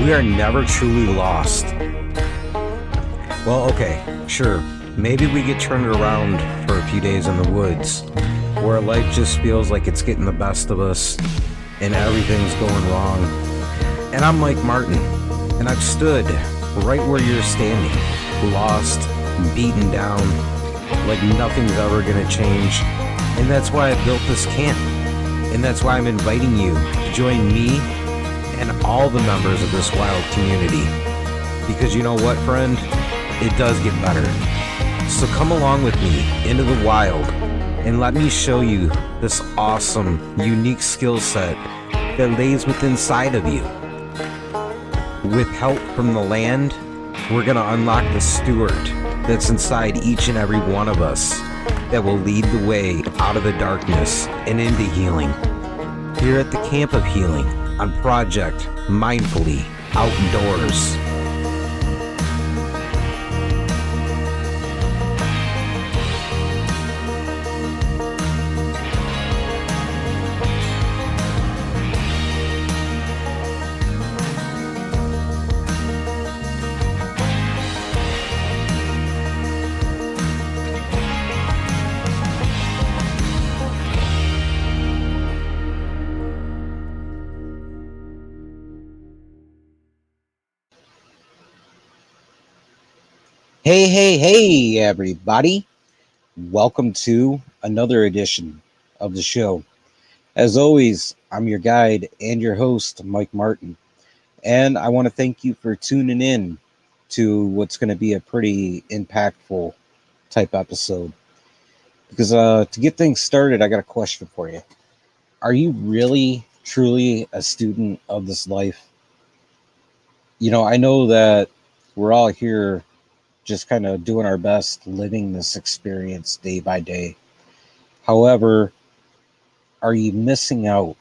we are never truly lost. Well, okay, sure. Maybe we get turned around for a few days in the woods, where life just feels like it's getting the best of us and everything's going wrong. And I'm Mike Martin, and I've stood right where you're standing, lost, beaten down, like nothing's ever gonna change. And that's why I built this camp. And that's why I'm inviting you to join me and all the members of this wild community. Because you know what, friend? It does get better. So come along with me into the wild and let me show you this awesome, unique skill set that lays within inside of you. With help from the land, we're going to unlock the steward that's inside each and every one of us that will lead the way out of the darkness and into healing. Here at the Camp of Healing on Project Mindfully Outdoors. Hey, everybody. Welcome to another edition of the show. As always, I'm your guide and your host, Mike Martin. And I want to thank you for tuning in to what's going to be a pretty impactful type episode. Because to get things started, I got a question for you. Are you really, truly a student of this life? You know, I know that we're all here just kind of doing our best, living this experience day by day. However, are you missing out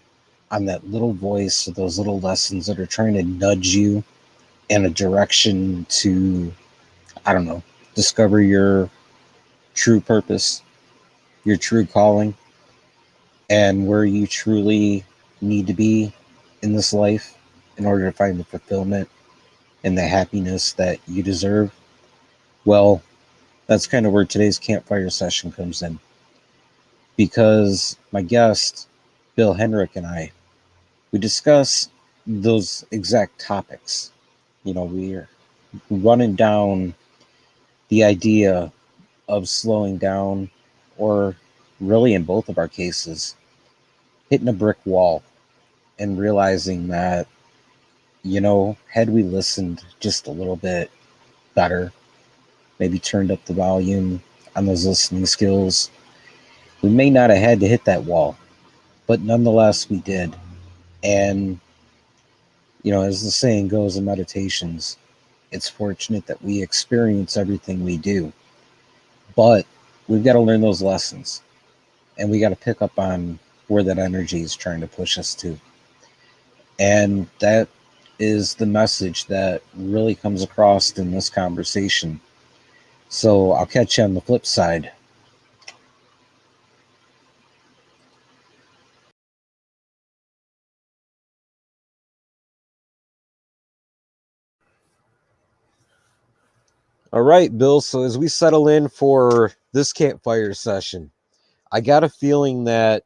on that little voice, those little lessons that are trying to nudge you in a direction to, I don't know, discover your true purpose, your true calling, and where you truly need to be in this life in order to find the fulfillment and the happiness that you deserve? Well, that's kind of where today's campfire session comes in. Because my guest, Bill Heinrich, and I, we discuss those exact topics. You know, we're running down the idea of slowing down, or really in both of our cases, hitting a brick wall and realizing that, you know, had we listened just a little bit better, maybe turned up the volume on those listening skills, we may not have had to hit that wall, but nonetheless we did. And, you know, as the saying goes in meditations, it's fortunate that we experience everything we do, but we've got to learn those lessons, and we got to pick up on where that energy is trying to push us to. And that is the message that really comes across in this conversation. So I'll catch you on the flip side. All right, Bill. So as we settle in for this campfire session, I got a feeling that,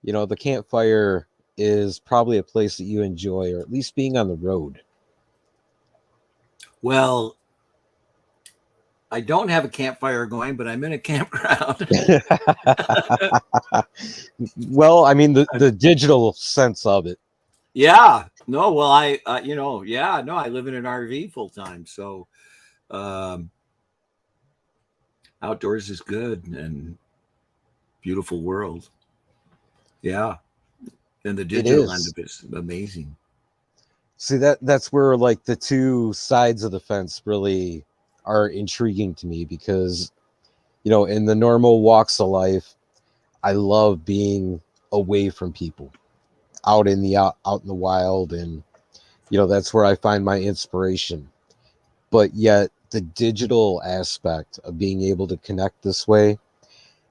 you know, the campfire is probably a place that you enjoy, or at least being on the road. Well, I don't have a campfire going, but I'm in a campground. Well, I mean, the digital sense of it. Yeah. No, well, I live in an RV full time. So outdoors is good and beautiful world. Yeah. And the digital end of it is amazing. See, that's where like the two sides of the fence really are intriguing to me, because, you know, in the normal walks of life, I love being away from people, out in the wild, and, you know, that's where I find my inspiration. But yet the digital aspect of being able to connect this way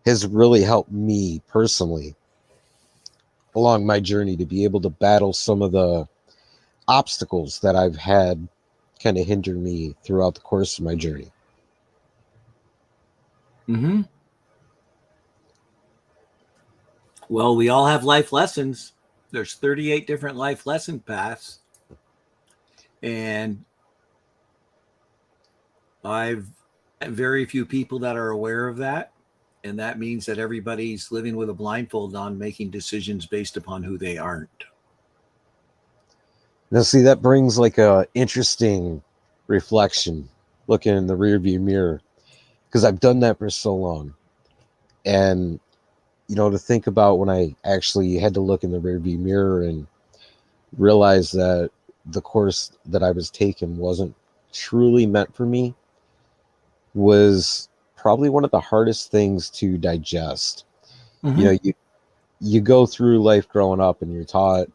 has really helped me personally along my journey to be able to battle some of the obstacles that I've had kind of hinder me throughout the course of my journey. Mm-hmm. Well, we all have life lessons. There's 38 different life lesson paths. And I've very few people that are aware of that. And that means that everybody's living with a blindfold on, making decisions based upon who they aren't. Now, see, that brings like a interesting reflection, looking in the rearview mirror, because I've done that for so long. And, to think about when I actually had to look in the rearview mirror and realize that the course that I was taking wasn't truly meant for me was probably one of the hardest things to digest. You Mm-hmm. know, you go through life growing up and you're taught,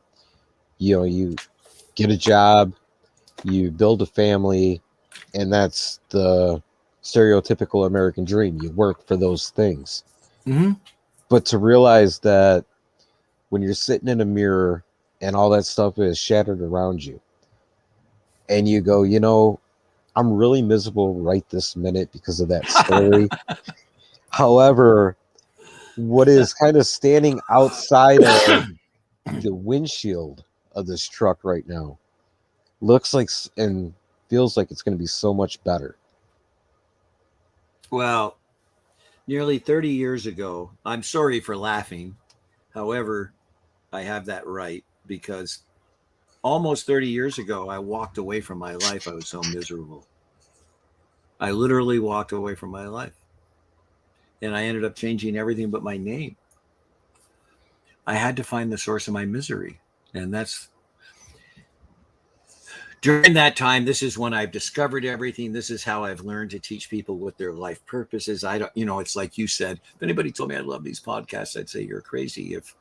you get a job, you build a family, and that's the stereotypical American dream. You work for those things. Mm-hmm. But to realize that when you're sitting in a mirror and all that stuff is shattered around you, and you go, I'm really miserable right this minute because of that story. However, what is kind of standing outside of the windshield of this truck right now looks like and feels like it's going to be so much better. Well, nearly 30 years ago, I'm sorry for laughing. However, I have that right because almost 30 years ago, I walked away from my life. I was so miserable. I literally walked away from my life. And I ended up changing everything but my name. I had to find the source of my misery. And that's during that time, this is when I've discovered everything. This is how I've learned to teach people what their life purpose is. I don't, it's like you said, if anybody told me I love these podcasts, I'd say you're crazy. If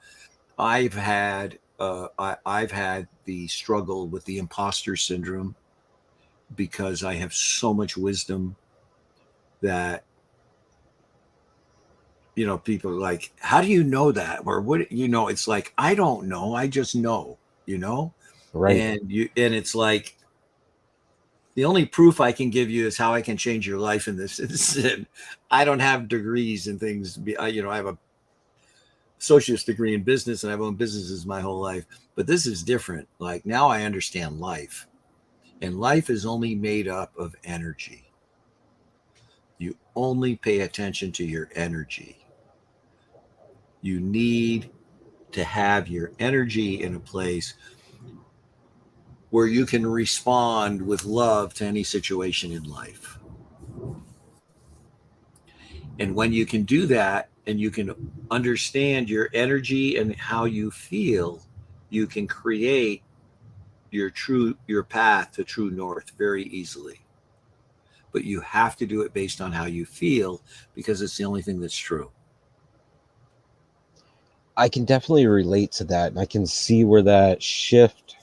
I've had the struggle with the imposter syndrome because I have so much wisdom that people are like, how do you know that? Or what, it's like, I don't know. I just know, you know, Right. and it's like, the only proof I can give you is how I can change your life in this. I don't have degrees and things. I have a associate's degree in business and I've owned businesses my whole life, but this is different. Like now I understand life, and life is only made up of energy. You only pay attention to your energy. You need to have your energy in a place where you can respond with love to any situation in life. And when you can do that and you can understand your energy and how you feel, you can create your path to true north very easily. But you have to do it based on how you feel because it's the only thing that's true. I can definitely relate to that. And I can see where that shift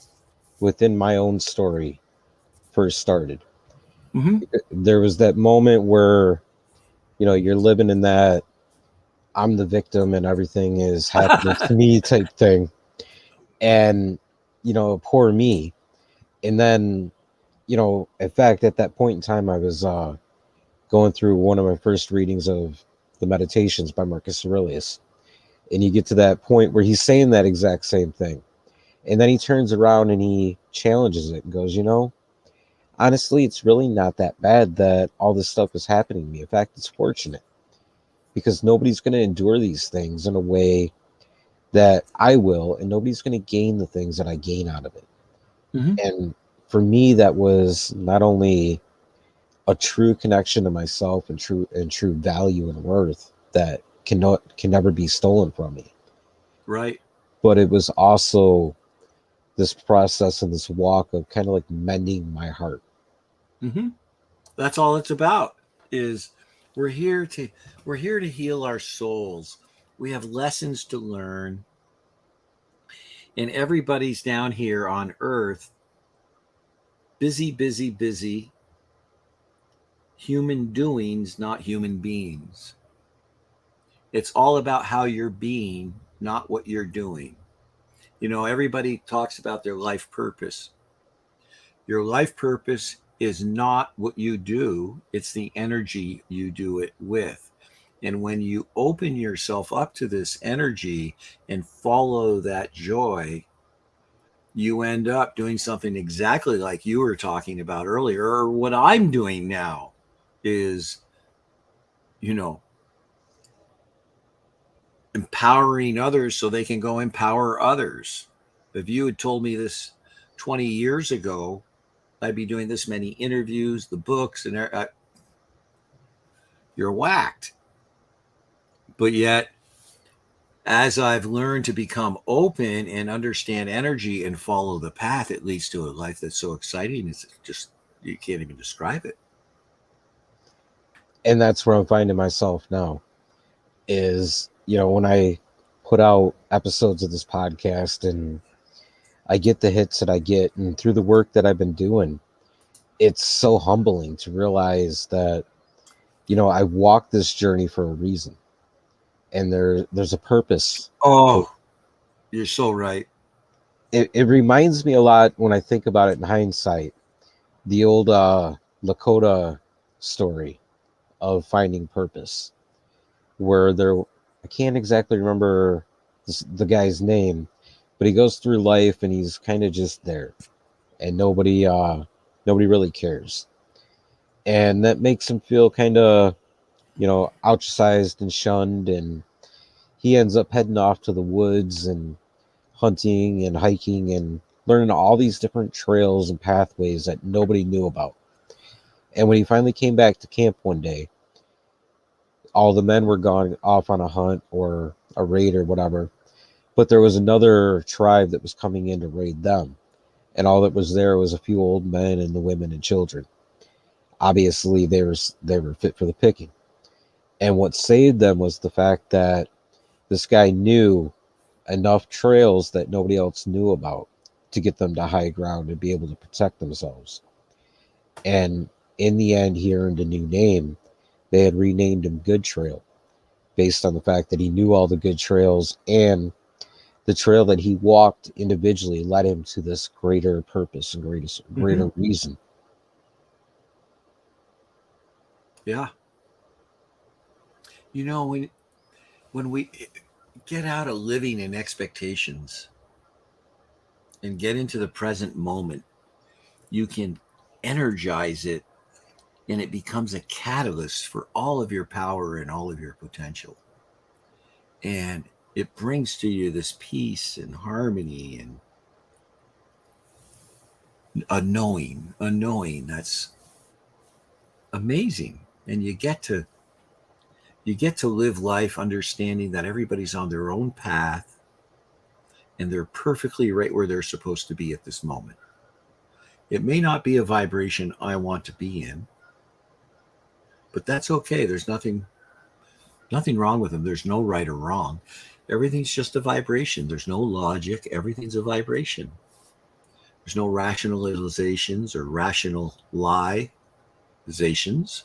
within my own story first started. Mm-hmm. There was that moment where, you're living in that I'm the victim and everything is happening to me type thing. And, poor me. And then, in fact, at that point in time, I was going through one of my first readings of the Meditations by Marcus Aurelius. And you get to that point where he's saying that exact same thing. And then he turns around and he challenges it and goes, honestly, it's really not that bad that all this stuff is happening to me. In fact, it's fortunate because nobody's going to endure these things in a way that I will, and nobody's going to gain the things that I gain out of it. Mm-hmm. And for me, that was not only a true connection to myself and true value and worth that can never be stolen from me. Right. But it was also this process and this walk of kind of like mending my heart. Mm-hmm. That's all it's about. Is we're here to we're here to heal our souls. We have lessons to learn, and everybody's down here on Earth, busy, busy, busy. Human doings, not human beings. It's all about how you're being, not what you're doing. Everybody talks about their life purpose. Your life purpose is not what you do, it's the energy you do it with. And when you open yourself up to this energy and follow that joy, you end up doing something exactly like you were talking about earlier, or what I'm doing now is, you know, empowering others so they can go empower others. If you had told me this 20 years ago, I'd be doing this many interviews, the books, and you're whacked. But yet, as I've learned to become open and understand energy and follow the path, it leads to a life that's so exciting. It's just, you can't even describe it. And that's where I'm finding myself now is, when I put out episodes of this podcast and I get the hits that I get, and through the work that I've been doing, it's so humbling to realize that, I walked this journey for a reason, and there's a purpose. Oh, you're so right. It reminds me a lot when I think about it in hindsight, the old Lakota story of finding purpose, where I can't exactly remember the guy's name, but he goes through life and he's kind of just there, and nobody really cares, and that makes him feel kind of ostracized and shunned, and he ends up heading off to the woods and hunting and hiking and learning all these different trails and pathways that nobody knew about. And when he finally came back to camp one day, all the men were gone off on a hunt or a raid or whatever, but there was another tribe that was coming in to raid them, and all that was there was a few old men and the women and children. Obviously they were fit for the picking. And what saved them was the fact that this guy knew enough trails that nobody else knew about to get them to high ground and be able to protect themselves. And in the end, he earned a new name. They had renamed him Good Trail based on the fact that he knew all the good trails, and the trail that he walked individually led him to this greater purpose and Mm-hmm. greater reason. Yeah. You know, when we get out of living in expectations and get into the present moment, you can energize it, and it becomes a catalyst for all of your power and all of your potential. And it brings to you this peace and harmony and a knowing that's amazing. And you get to live life understanding that everybody's on their own path and they're perfectly right where they're supposed to be at this moment. It may not be a vibration I want to be in, but that's okay. There's nothing wrong with them. There's no right or wrong. Everything's just a vibration. There's no logic. Everything's a vibration. There's no rationalizations or rationalizations,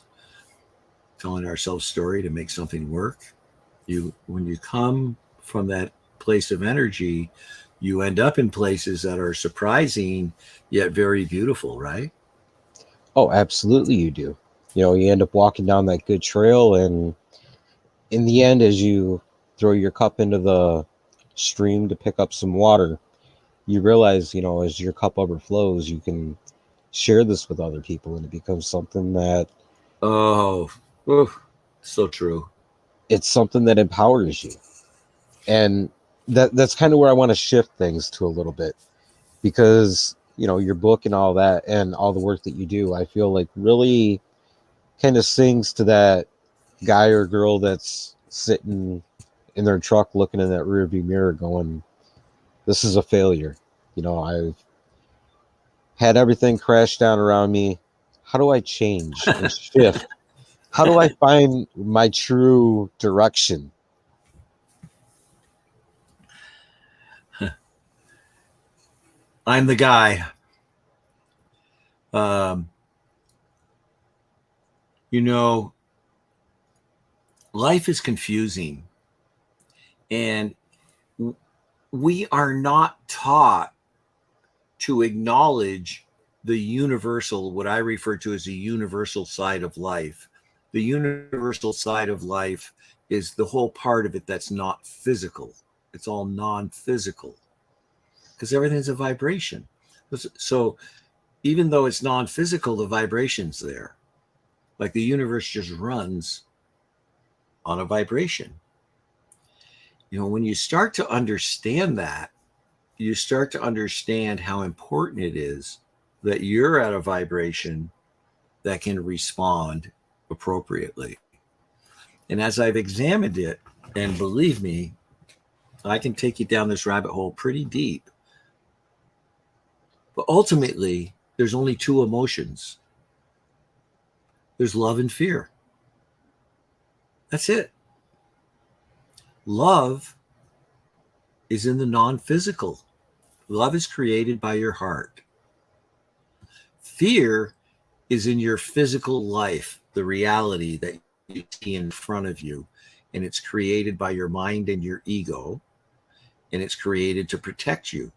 telling ourselves story to make something work. When you come from that place of energy, you end up in places that are surprising yet very beautiful, right? Oh, absolutely, you do. You end up walking down that good trail, and in the end, as you throw your cup into the stream to pick up some water, you realize, as your cup overflows, you can share this with other people, and it becomes something that Oh, ooh, so true. it's something that empowers you. And that's kind of where I want to shift things to a little bit, because your book and all that and all the work that you do, I feel like really kind of sings to that guy or girl that's sitting in their truck looking in that rearview mirror going, this is a failure. I've had everything crash down around me. How do I change and shift? How do I find my true direction? I'm the guy. Um, you know, life is confusing, and we are not taught to acknowledge the universal, what I refer to as the universal side of life. The universal side of life is the whole part of it that's not physical. It's all non-physical because everything's a vibration. So even though it's non-physical, the vibration's there. Like the universe just runs on a vibration. When you start to understand that, you start to understand how important it is that you're at a vibration that can respond appropriately. And as I've examined it, and believe me, I can take you down this rabbit hole pretty deep. But ultimately, there's only two emotions. There's love and fear. That's it. Love is in the non-physical. Love is created by your heart. Fear is in your physical life, the reality that you see in front of you. And it's created by your mind and your ego. And it's created to protect you.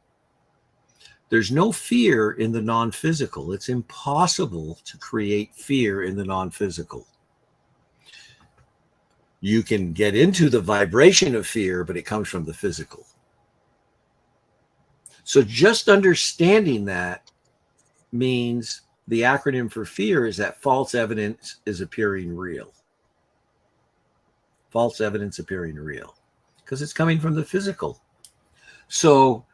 There's no fear in the non-physical. It's impossible to create fear in the non-physical. You can get into the vibration of fear, but it comes from the physical. So just understanding that means the acronym for fear is that false evidence is appearing real. False evidence appearing real because it's coming from the physical. So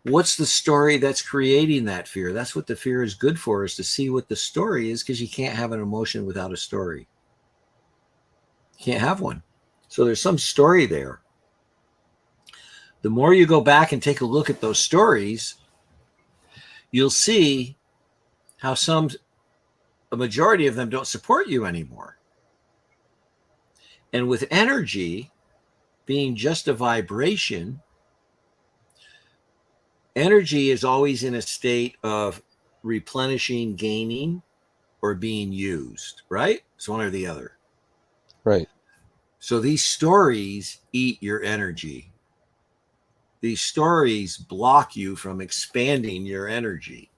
what's the story that's creating that fear? That's what the fear is good for, is to see what the story is, because you can't have an emotion without a story. You can't have one. So there's some story there. The more you go back and take a look at those stories, you'll see how a majority of them don't support you anymore. And with energy being just a vibration, energy is always in a state of replenishing, gaining, or being used, right? It's one or the other. Right. So these stories eat your energy. These stories block you from expanding your energy.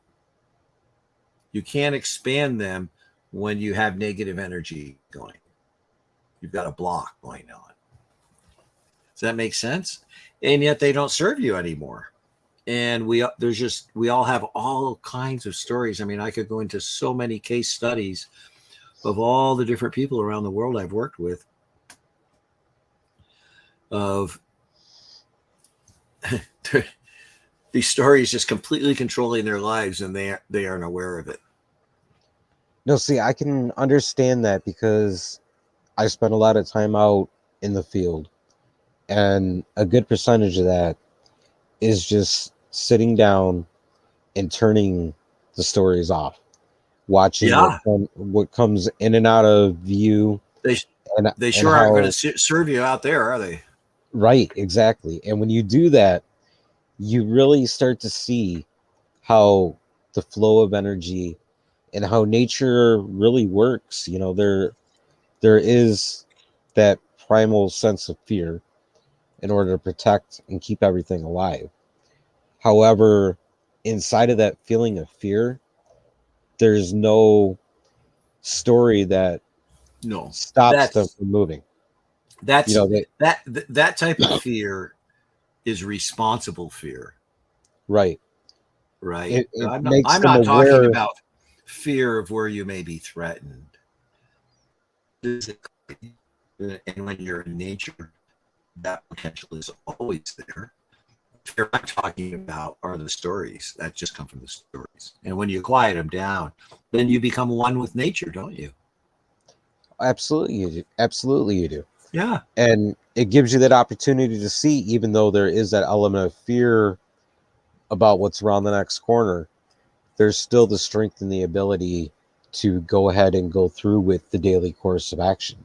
You can't expand them when you have negative energy going. You've got a block going on. Does that make sense? And yet they don't serve you anymore. And we all have all kinds of stories. I mean, I could go into so many case studies of all the different people around the world I've worked with, of these stories just completely controlling their lives, and they aren't aware of it. No, see, I can understand that because I spent a lot of time out in the field, and a good percentage of that is just sitting down and turning the stories off, watching what comes in and out of view. They sure aren't going to serve you out there, are they? Right, exactly. And when you do that, you really start to see how the flow of energy and how nature really works. There is that primal sense of fear in order to protect and keep everything alive. However, inside of that feeling of fear, there's no story that stops them from moving. That type of fear is responsible fear. Right. Right. I'm makes not them talking aware. about fear of where you may be threatened physically. And when you're in nature, that potential is always there. The fear I'm talking about are the stories that just come from the stories. And when you quiet them down, then you become one with nature, don't you? Absolutely you do. Absolutely you do. Yeah. And it gives you that opportunity to see, even though there is that element of fear about what's around the next corner, there's still the strength and the ability to go ahead and go through with the daily course of action.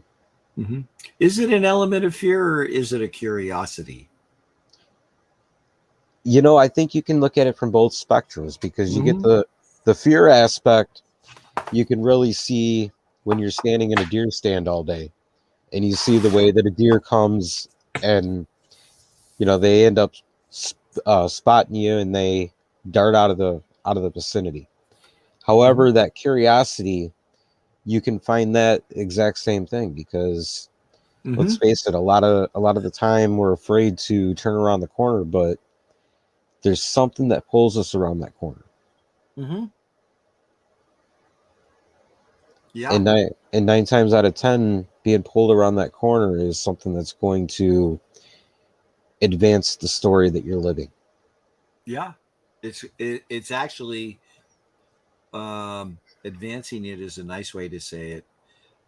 Mm-hmm. Is it an element of fear, or is it a curiosity? I think you can look at it from both spectrums, because you get the fear aspect. You can really see when you're standing in a deer stand all day and you see the way that a deer comes, and they end up spotting you, and they dart out of out of the vicinity. Mhm. However, that curiosity, you can find that exact same thing because let's Mhm. face it, a lot of the time we're afraid to turn around the corner, but there's something that pulls us around that corner. Mhm. Yeah. And nine times out of ten, being pulled around that corner is something that's going to advance the story that you're living. Yeah. It's actually advancing it is a nice way to say it.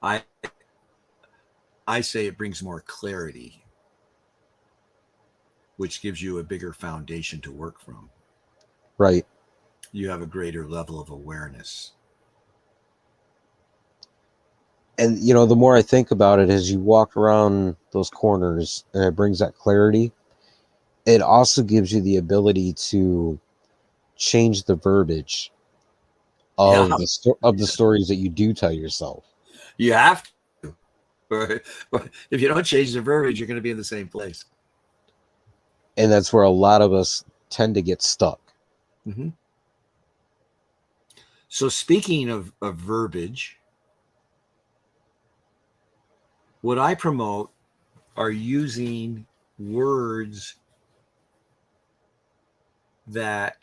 I I say it brings more clarity, which gives you a bigger foundation to work from. Right. You have a greater level of awareness. And the more I think about it, as you walk around those corners and it brings that clarity, it also gives you the ability to change the verbiage Yeah. of the stories that you do tell yourself. You have to. Or if you don't change the verbiage, you're going to be in the same place. And that's where a lot of us tend to get stuck. Mm-hmm. So, speaking of verbiage, what I promote are using words that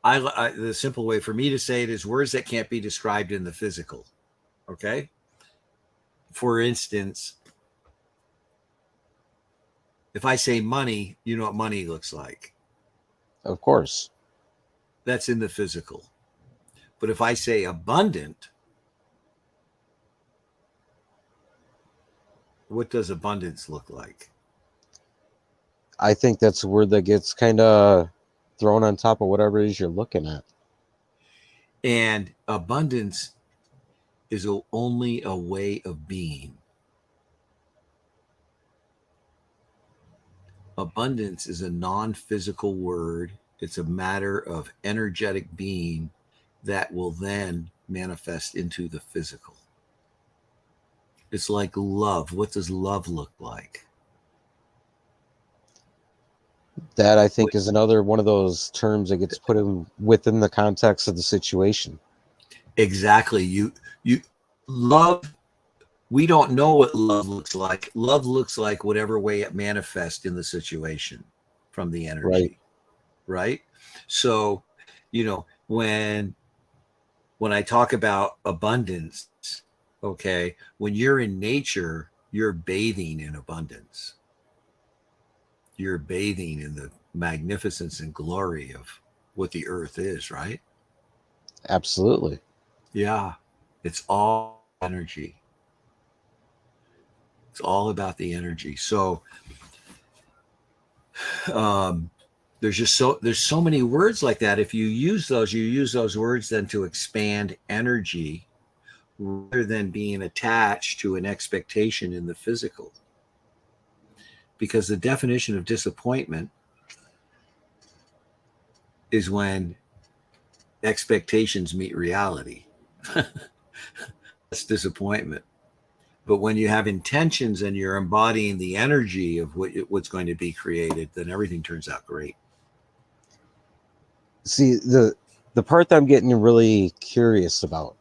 the simple way for me to say it is words that can't be described in the physical. Okay. For instance, if I say money, you know what money looks like. Of course. That's in the physical. But if I say abundant, what does abundance look like? I think that's a word that gets kind of thrown on top of whatever it is you're looking at. And abundance is only a way of being. Abundance is a non physical word, it's a matter of energetic being that will then manifest into the physical. It's like love. What does love look like? That I What, think is another one of those terms that gets put in within the context of the situation. exactly. You love. We don't know what love looks like. Love looks like whatever way it manifests in the situation from the Right. energy, right? So, you know, when I talk about abundance, okay, when you're in nature, you're bathing in abundance. You're bathing in the magnificence and glory of what the earth is, right? Absolutely. Yeah. It's all energy. It's all about the energy. So, um, there's so many words like that. If you use those, you use those words then to expand energy rather than being attached to an expectation in the physical. Because the definition of disappointment is when expectations meet reality. That's disappointment. But when you have intentions and you're embodying the energy of what's going to be created, then everything turns out great. See, the part that I'm getting really curious about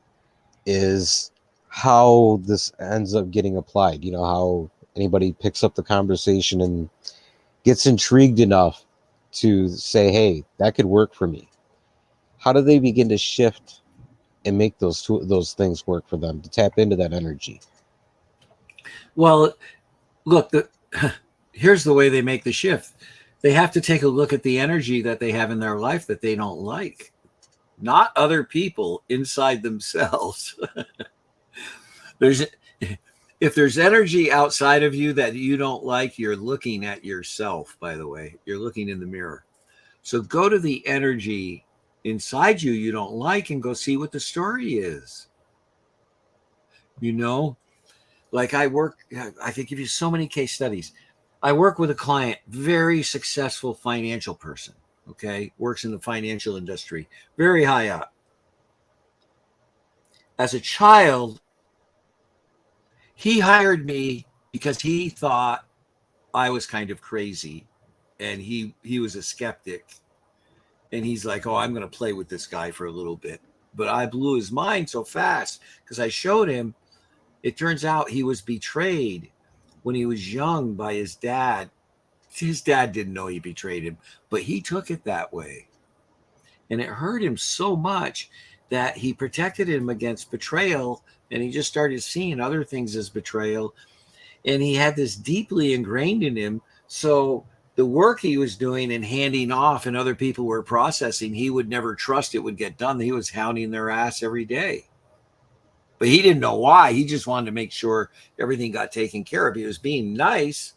is how this ends up getting applied. How anybody picks up the conversation and gets intrigued enough to say, "Hey, that could work for me." How do they begin to shift and make those things work for them to tap into that energy? Well, look, here's the way they make the shift. They have to take a look at the energy that they have in their life that they don't like, not other people, inside themselves. there's if there's energy outside of you that you don't like, you're looking at yourself, by the way. You're looking in the mirror. So go to the energy inside you don't like and go see what the story is. You know, like I could give you so many case studies. I work with a client, very successful financial person, okay, works in the financial industry, very high up. As a child, he hired me because he thought I was kind of crazy and he was a skeptic And he's like, oh, I'm going to play with this guy for a little bit. But I blew his mind so fast because I showed him. It turns out he was betrayed when he was young by his dad. His dad didn't know he betrayed him, but he took it that way. And it hurt him so much that he protected him against betrayal. And he just started seeing other things as betrayal. And he had this deeply ingrained in him. So the work he was doing and handing off and other people were processing, he would never trust it would get done. He was hounding their ass every day. But he didn't know why. He just wanted to make sure everything got taken care of. He was being nice.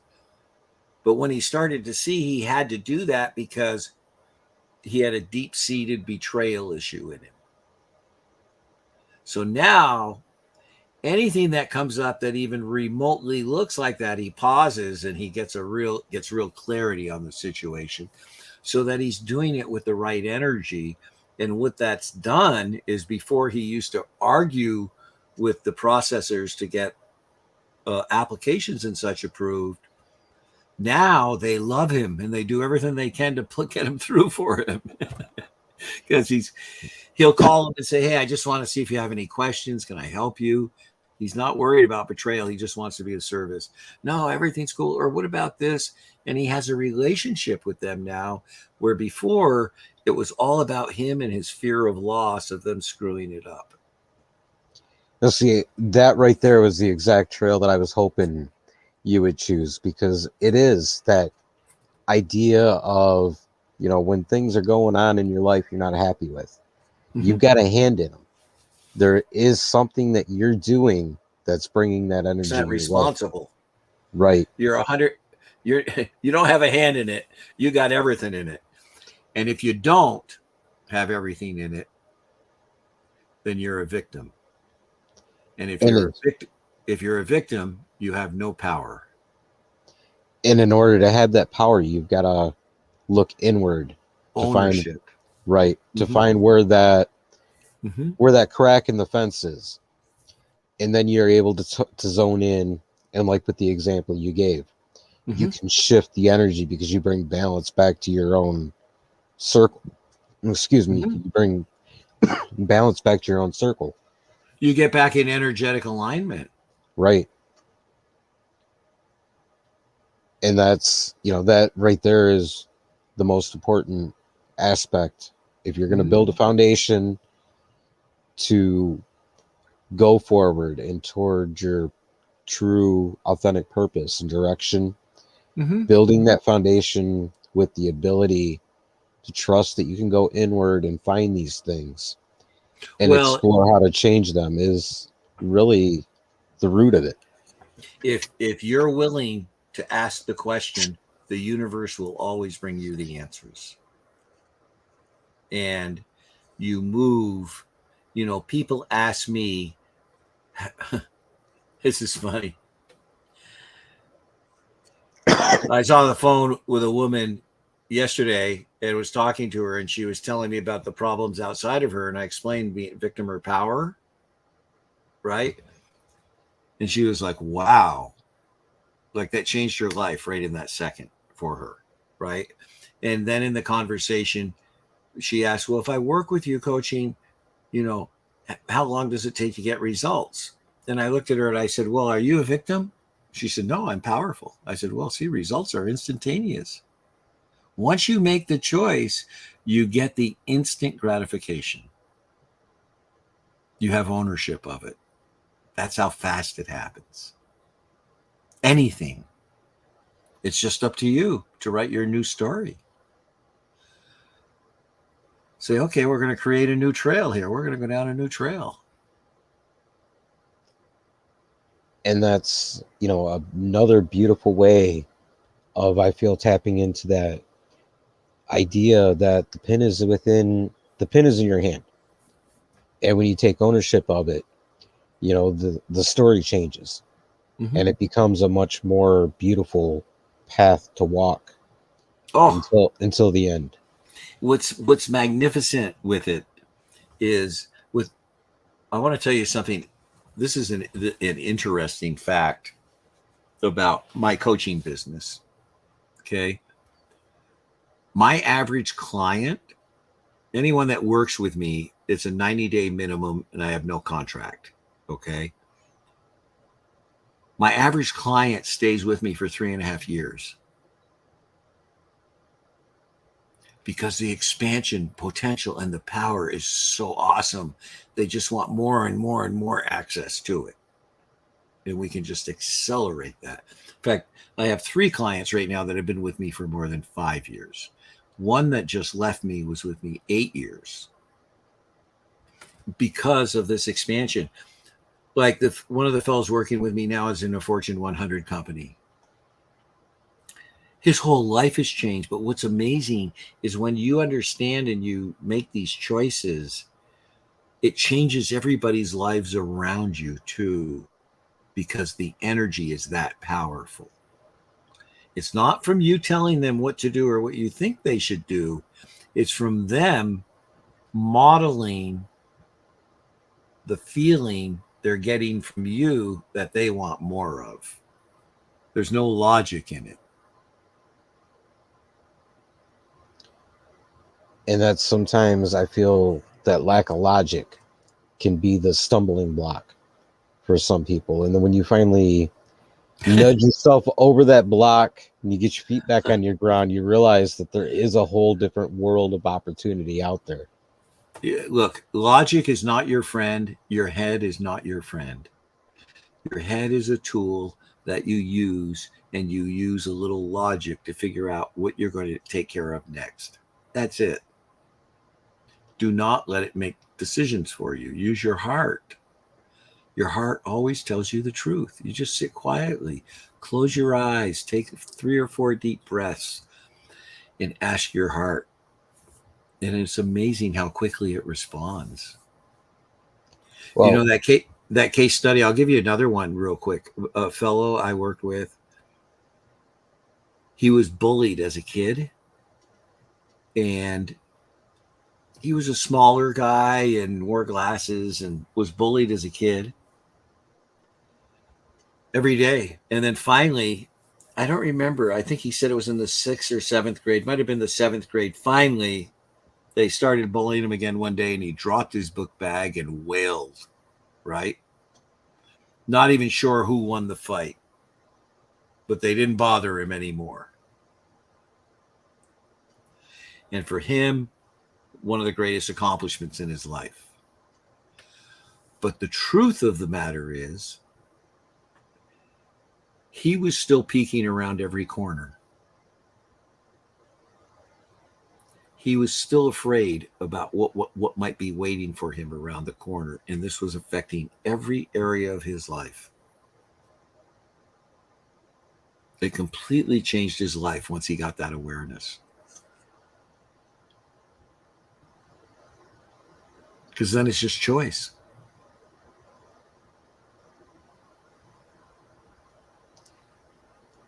But when he started to see he had to do that because he had a deep-seated betrayal issue in him. So now anything that comes up that even remotely looks like that, he pauses and he gets real clarity on the situation so that he's doing it with the right energy. And what that's done is, before he used to argue with the processors to get applications and such approved, now they love him and they do everything they can to get him through for him. Because he'll call them and say, hey, I just want to see if you have any questions. Can I help you? He's not worried about betrayal. He just wants to be of service. No, everything's cool. Or what about this? And he has a relationship with them now, where before it was all about him and his fear of loss, of them screwing it up. Now, see, that right there was the exact trail that I was hoping you would choose, because it is that idea of, when things are going on in your life you're not happy with, you've got a hand in them. There is something that you're doing that's bringing that energy. It's not responsible. Right. You're 100. You don't have a hand in it. You got everything in it. And if you don't have everything in it, then you're a victim. And if you're a victim, you have no power. And in order to have that power, you've got to look inward to Ownership. to find where that crack in the fence is. And then you're able to zone in, and like with the example you gave, you can shift the energy because you bring balance back to your own circle. Excuse me, you bring balance back to your own circle. You get back in energetic alignment. Right. And that's, that right there is the most important aspect. If you're going to build a foundation to go forward and toward your true authentic purpose and direction, building that foundation with the ability to trust that you can go inward and find these things and explore how to change them is really the root of it. If you're willing to ask the question, the universe will always bring you the answers. And you move, people ask me, this is funny. I was on the phone with a woman yesterday and was talking to her, and she was telling me about the problems outside of her. And I explained being victim or power. Right. And she was like, wow. Like, that changed her life right in that second for her. Right. And then in the conversation, she asked, well, if I work with you coaching, how long does it take to get results? And I looked at her and I said, well, are you a victim? She said, no, I'm powerful. I said, well, see, results are instantaneous. Once you make the choice, you get the instant gratification. You have ownership of it. That's how fast it happens. Anything. It's just up to you to write your new story. Say, okay, we're going to create a new trail here. We're going to go down a new trail. And that's, another beautiful way of, I feel, tapping into that idea that the pin is in your hand. And when you take ownership of it, the story changes and it becomes a much more beautiful path to walk until the end. What's magnificent with it is I want to tell you something. This is an interesting fact about my coaching business. Okay. My average client anyone that works with me, it's a 90-day minimum and I have no contract. Okay. My average client stays with me for 3.5 years because the expansion potential and the power is so awesome. They just want more and more and more access to it. And we can just accelerate that. In fact, I have 3 clients right now that have been with me for more than 5 years. One that just left me was with me 8 years because of this expansion. Like one of the fellows working with me now is in a Fortune 100 company. His whole life has changed. But what's amazing is when you understand and you make these choices, it changes everybody's lives around you too, because the energy is that powerful. It's not from you telling them what to do or what you think they should do. It's from them modeling the feeling they're getting from you that they want more of. There's no logic in it. And that sometimes I feel that lack of logic can be the stumbling block for some people. And then when you finally nudge yourself over that block and you get your feet back on your ground, you realize that there is a whole different world of opportunity out there. Look, logic is not your friend. Your head is not your friend. Your head is a tool that you use, and you use a little logic to figure out what you're going to take care of next. That's it. Do not let it make decisions for you. Use your heart. Your heart always tells you the truth. You just sit quietly, close your eyes, take 3 or 4 deep breaths, and ask your heart. And it's amazing how quickly it responds. You know Well, that case study. I'll give you another one real quick. A fellow I worked with, he was bullied as a kid, and he was a smaller guy and wore glasses and was bullied as a kid every day. And then finally, I don't remember. I think he said it was in the 6th or 7th grade. Might have been the 7th grade. Finally, they started bullying him again one day, and he dropped his book bag and wailed. Right? Not even sure who won the fight, but they didn't bother him anymore. And for him, one of the greatest accomplishments in his life. But the truth of the matter is, he was still peeking around every corner. He was still afraid about what might be waiting for him around the corner. And this was affecting every area of his life. It completely changed his life once he got that awareness. Because then it's just choice.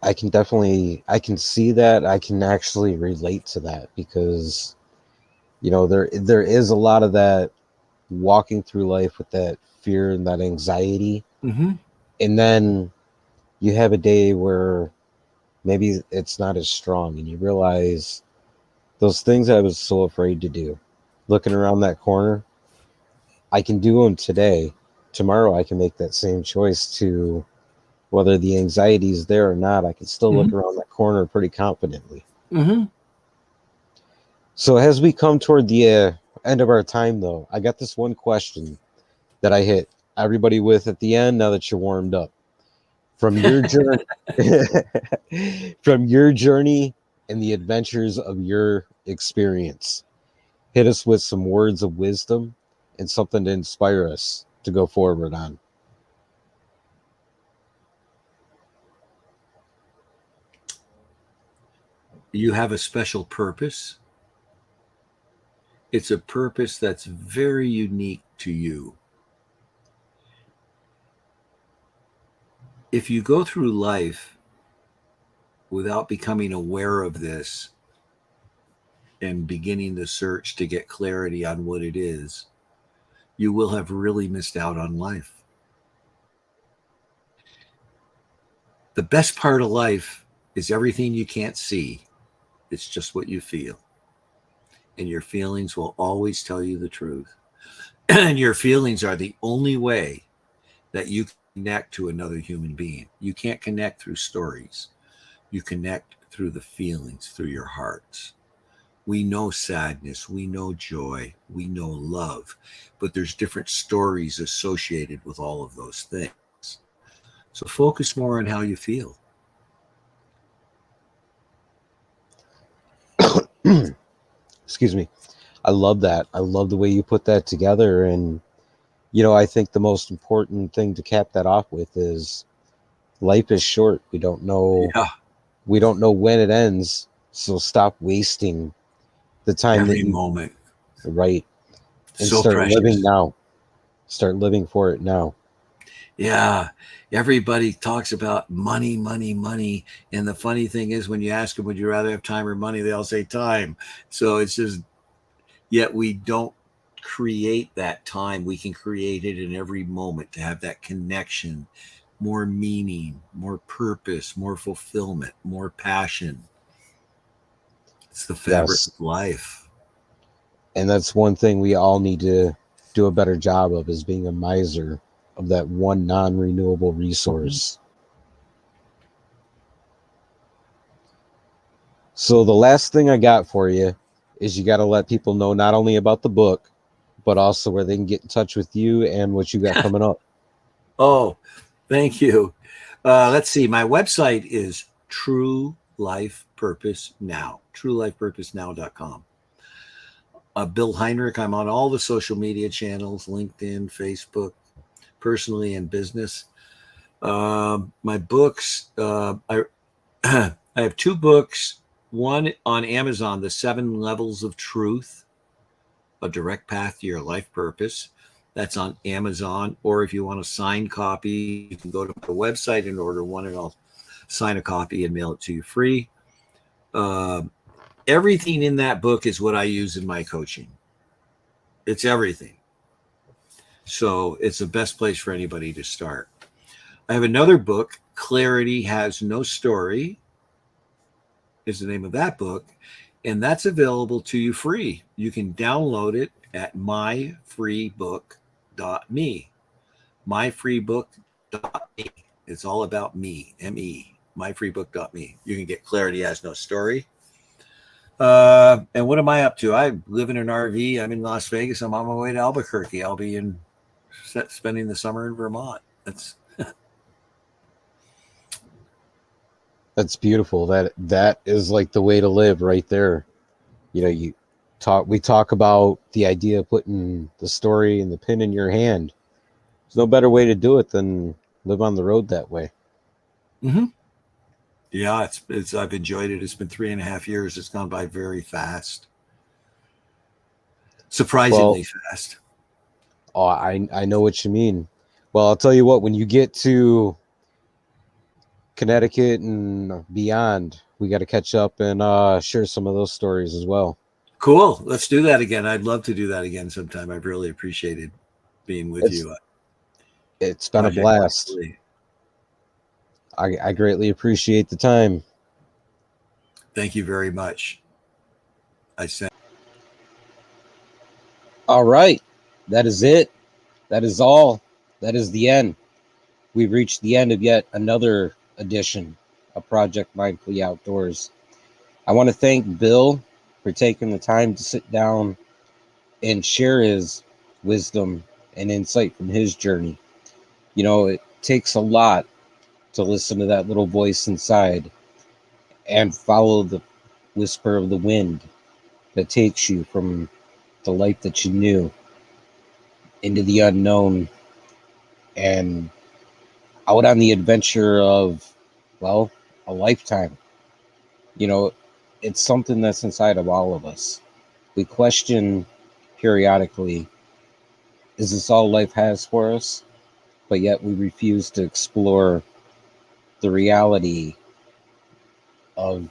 I can see that. I can actually relate to that because there is a lot of that walking through life with that fear and that anxiety. Mm-hmm. And then you have a day where maybe it's not as strong and you realize those things I was so afraid to do, looking around that corner, I can do them today. Tomorrow I can make that same choice to whether the anxiety is there or not. I can still Mm-hmm. look around that corner pretty confidently. Mm-hmm. So as we come toward the end of our time, though, I got this one question that I hit everybody with at the end. Now that you're warmed up, from your journey, from your journey and the adventures of your experience, hit us with some words of wisdom and something to inspire us to go forward on. You have a special purpose. It's a purpose that's very unique to you. If you go through life without becoming aware of this and beginning the search to get clarity on what it is, you will have really missed out on life. The best part of life is everything you can't see, it's just what you feel. and your feelings will always tell you the truth. And your feelings are the only way that you connect to another human being. You can't connect through stories. You connect through the feelings, through your hearts. We know sadness, we know joy, we know love, but there's different stories associated with all of those things. So focus more on how you feel. Excuse me. I love that. I love the way you put that together. And, I think the most important thing to cap that off with is life is short. Yeah, We don't know when it ends. So stop wasting the time that every you moment. right and So start living precious. now. Start living for it now. Yeah, everybody talks about money, money, money. And the funny thing is, when you ask them, would you rather have time or money? They all say time. So it's just, yet we don't create that time. We can create it in every moment to have that connection, more meaning, more purpose, more fulfillment, more passion. It's the fabric Yes. of life. And that's one thing we all need to do a better job of is being a miser of that one non-renewable Mhm. resource. So the last thing I got for you is you got to let people know not only about the book, but also where they can get in touch with you and what you got coming up. Oh, thank you. Let's see. My website is True Life Purpose Now, truelifepurposenow.com. Bill Heinrich. I'm on all the social media channels, LinkedIn, Facebook, personally and business. My books, I have two books. One on Amazon, The Seven Levels of Truth, A Direct Path to Your Life Purpose. That's on Amazon. Or if you want a signed copy, you can go to my website and order one, and I'll sign a copy and mail it to you free. Uh, Everything in that book is what I use in my coaching. It's everything. So it's the best place for anybody to start. I have another book, Clarity Has No Story, is the name of that book. And that's available to you free. You can download it at myfreebook.me. Myfreebook.me. It's all about me, M-E, myfreebook.me. You can get Clarity Has No Story. And what am I up to? I live in an RV. I'm in Las Vegas. I'm on my way to Albuquerque. I'll be in spending the summer in Vermont. That's That's beautiful. That is like the way to live right there. You we talk about the idea of putting the story and the pin in your hand. There's no better way to do it than live on the road that way. mm-hmm. Yeah, it's I've enjoyed it. It's been 3.5 years. It's gone by very fast, Well, surprisingly fast. oh, I know what you mean. Well, I'll tell you what, when you get to Connecticut and beyond, we got to catch up and share some of those stories as well. Cool. Let's do that again. I'd love to do that again sometime. I've really appreciated being with It's you. it's been a Project Life blast. Really. I greatly appreciate the time. Thank you very much. I sent. All right, that is it. That is all. That is the end. We've reached the end of yet another edition of Project Mindfully Outdoors. I want to thank Bill for taking the time to sit down and share his wisdom and insight from his journey. It takes a lot to listen to that little voice inside and follow the whisper of the wind that takes you from the life that you knew into the unknown and out on the adventure of, well, a lifetime. You know, it's something that's inside of all of us. We question periodically, is this all life has for us? But yet we refuse to explore the reality of,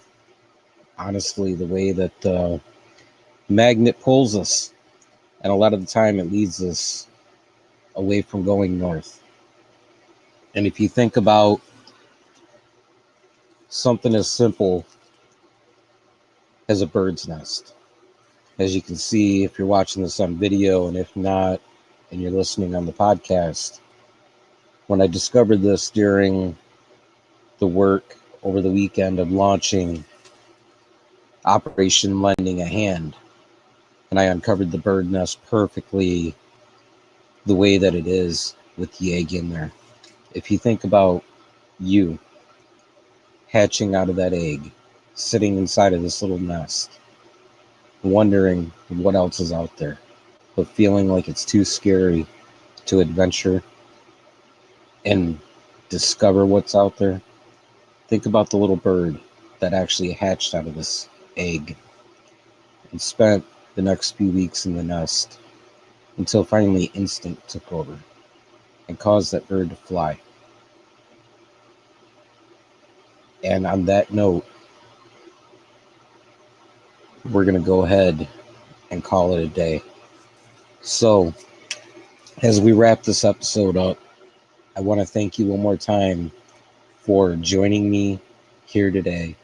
honestly, the way that the magnet pulls us. And a lot of the time it leads us away from going north. And if you think about something as simple as a bird's nest, As you can see, if you're watching this on video, and if not, and you're listening on the podcast, when I discovered this during the work over the weekend of launching Operation Lending a Hand, and I uncovered the bird nest perfectly the way that it is with the egg in there. If you think about you hatching out of that egg, sitting inside of this little nest, wondering what else is out there, but feeling like it's too scary to adventure and discover what's out there, think about the little bird that actually hatched out of this egg and spent the next few weeks in the nest until finally instinct took over and caused that bird to fly. And on that note, we're going to go ahead and call it a day. So, as we wrap this episode up, I want to thank you one more time for joining me here today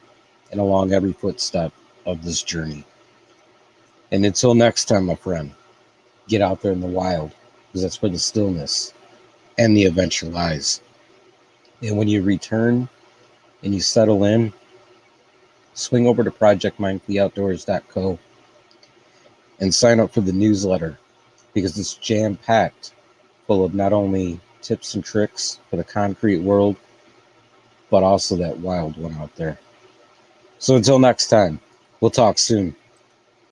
and along every footstep of this journey. And until next time, my friend, get out there in the wild, because that's where the stillness and the adventure lies. And when you return and you settle in, swing over to projectmindfulloutdoors.co and sign up for the newsletter, because it's jam-packed full of not only tips and tricks for the concrete world, but also that wild one out there. So until next time, we'll talk soon.